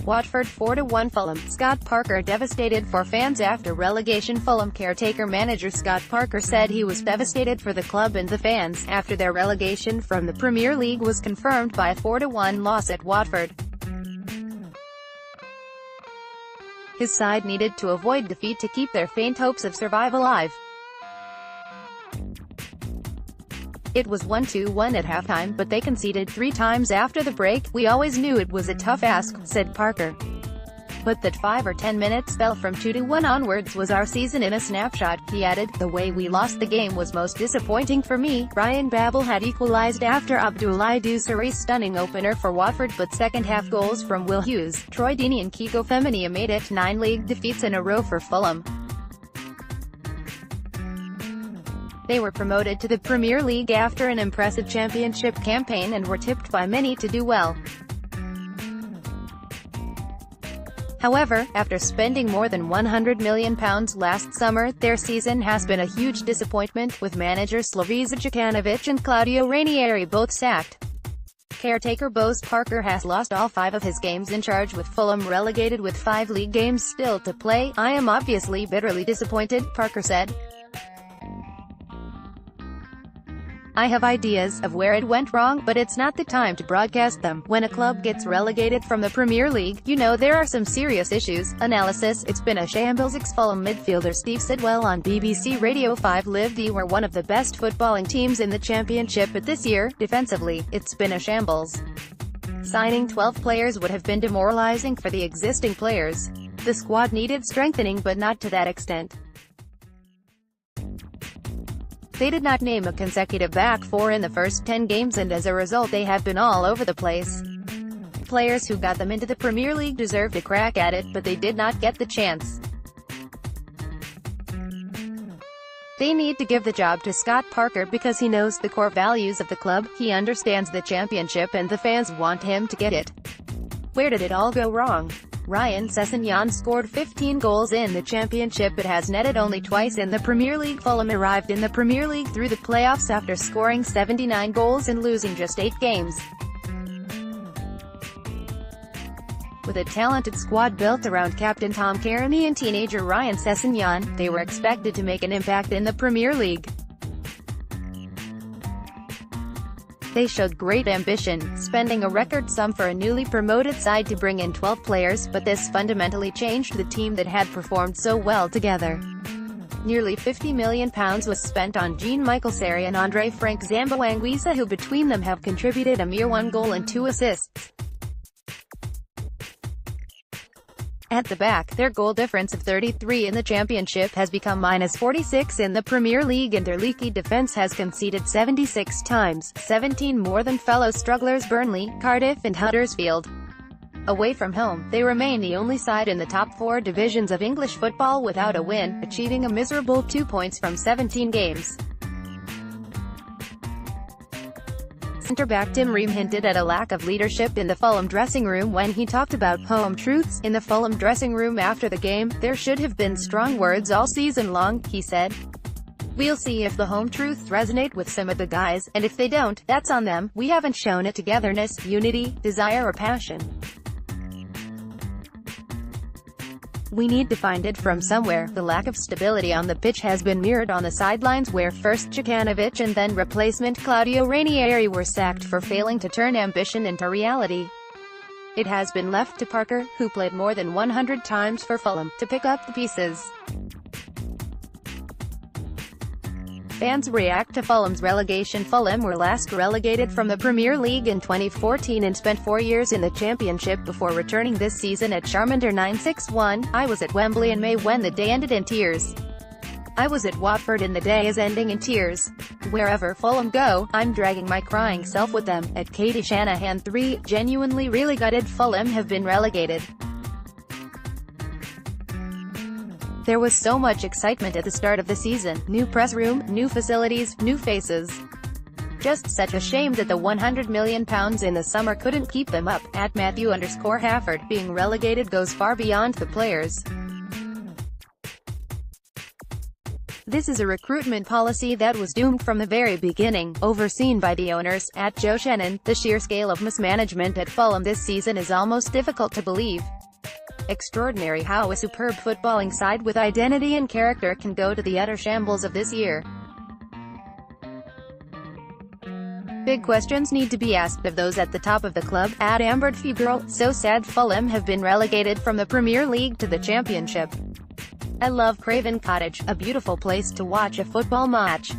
Watford 4-1 Fulham. Scott Parker devastated for fans after relegation. Fulham caretaker manager Scott Parker said he was devastated for the club and the fans, after their relegation from the Premier League was confirmed by a 4-1 loss at Watford. His side needed to avoid defeat to keep their faint hopes of survival alive. It was 1-1 at halftime, but they conceded 3 times after the break. "We always knew it was a tough ask," said Parker. "But that 5 or 10 minutes spell from 2-1 onwards was our season in a snapshot," he added. "The way we lost the game was most disappointing for me." Ryan Babel had equalized after Abdoulaye Doucouré's stunning opener for Watford, but second-half goals from Will Hughes, Troy Deeney and Kiko Femenia made it 9 league defeats in a row for Fulham. They were promoted to the Premier League after an impressive championship campaign and were tipped by many to do well. However, after spending more than £100 million last summer, their season has been a huge disappointment, with manager Slavisa Jokanovic and Claudio Ranieri both sacked. Caretaker Boz Parker has lost all 5 of his games in charge, with Fulham relegated with 5 league games still to play. "I am obviously bitterly disappointed," Parker said. "I have ideas of where it went wrong, but it's not the time to broadcast them. When a club gets relegated from the Premier League, you know there are some serious issues." Analysis: It's been a shambles. Ex-Fulham midfielder Steve Sidwell on BBC Radio 5 Live. "They were one of the best footballing teams in the Championship, but this year, defensively, it's been a shambles. Signing 12 players would have been demoralising for the existing players. The squad needed strengthening, but not to that extent. They did not name a consecutive back four in the first 10 games, and as a result they have been all over the place. Players who got them into the Premier League deserved a crack at it, but they did not get the chance. They need to give the job to Scott Parker because he knows the core values of the club, he understands the Championship, and the fans want him to get it." Where did it all go wrong? Ryan Sessegnon scored 15 goals in the Championship but has netted only twice in the Premier League. Fulham arrived in the Premier League through the playoffs after scoring 79 goals and losing just 8 games. With a talented squad built around captain Tom Cairney and teenager Ryan Sessegnon, they were expected to make an impact in the Premier League. They showed great ambition, spending a record sum for a newly promoted side to bring in 12 players, but this fundamentally changed the team that had performed so well together. Nearly £50 million was spent on Jean-Michel Seri and Andre Frank Zamboanguissa, who between them have contributed a mere 1 goal and 2 assists. At the back, their goal difference of 33 in the Championship has become -46 in the Premier League, and their leaky defence has conceded 76 times, 17 more than fellow strugglers Burnley, Cardiff and Huddersfield. Away from home, they remain the only side in the top 4 divisions of English football without a win, achieving a miserable 2 points from 17 games. Centre-back Tim Ream hinted at a lack of leadership in the Fulham dressing room when he talked about home truths. "In the Fulham dressing room after the game, there should have been strong words all season long," he said. "We'll see if the home truths resonate with some of the guys, and if they don't, that's on them. We haven't shown it togetherness, unity, desire or passion. We need to find it from somewhere." The lack of stability on the pitch has been mirrored on the sidelines, where first Jokanovic and then replacement Claudio Ranieri were sacked for failing to turn ambition into reality. It has been left to Parker, who played more than 100 times for Fulham, to pick up the pieces. Fans react to Fulham's relegation. Fulham were last relegated from the Premier League in 2014 and spent 4 years in the Championship before returning this season at Charmander 961. "I was at Wembley in May when the day ended in tears. I was at Watford and the day is ending in tears. Wherever Fulham go, I'm dragging my crying self with them." At Katie Shanahan 3, genuinely really gutted Fulham have been relegated. "There was so much excitement at the start of the season. New press room, new facilities, new faces. Just such a shame that the £100 million in the summer couldn't keep them up." At Matthew_Hafford, being relegated goes far beyond the players. This is a recruitment policy that was doomed from the very beginning, overseen by the owners. At Joe Shannon, the sheer scale of mismanagement at Fulham this season is almost difficult to believe. Extraordinary how a superb footballing side with identity and character can go to the utter shambles of this year. Big questions need to be asked of those at the top of the club. At Ambered Febrile, so sad Fulham have been relegated from the Premier League to the Championship. I love Craven Cottage, a beautiful place to watch a football match.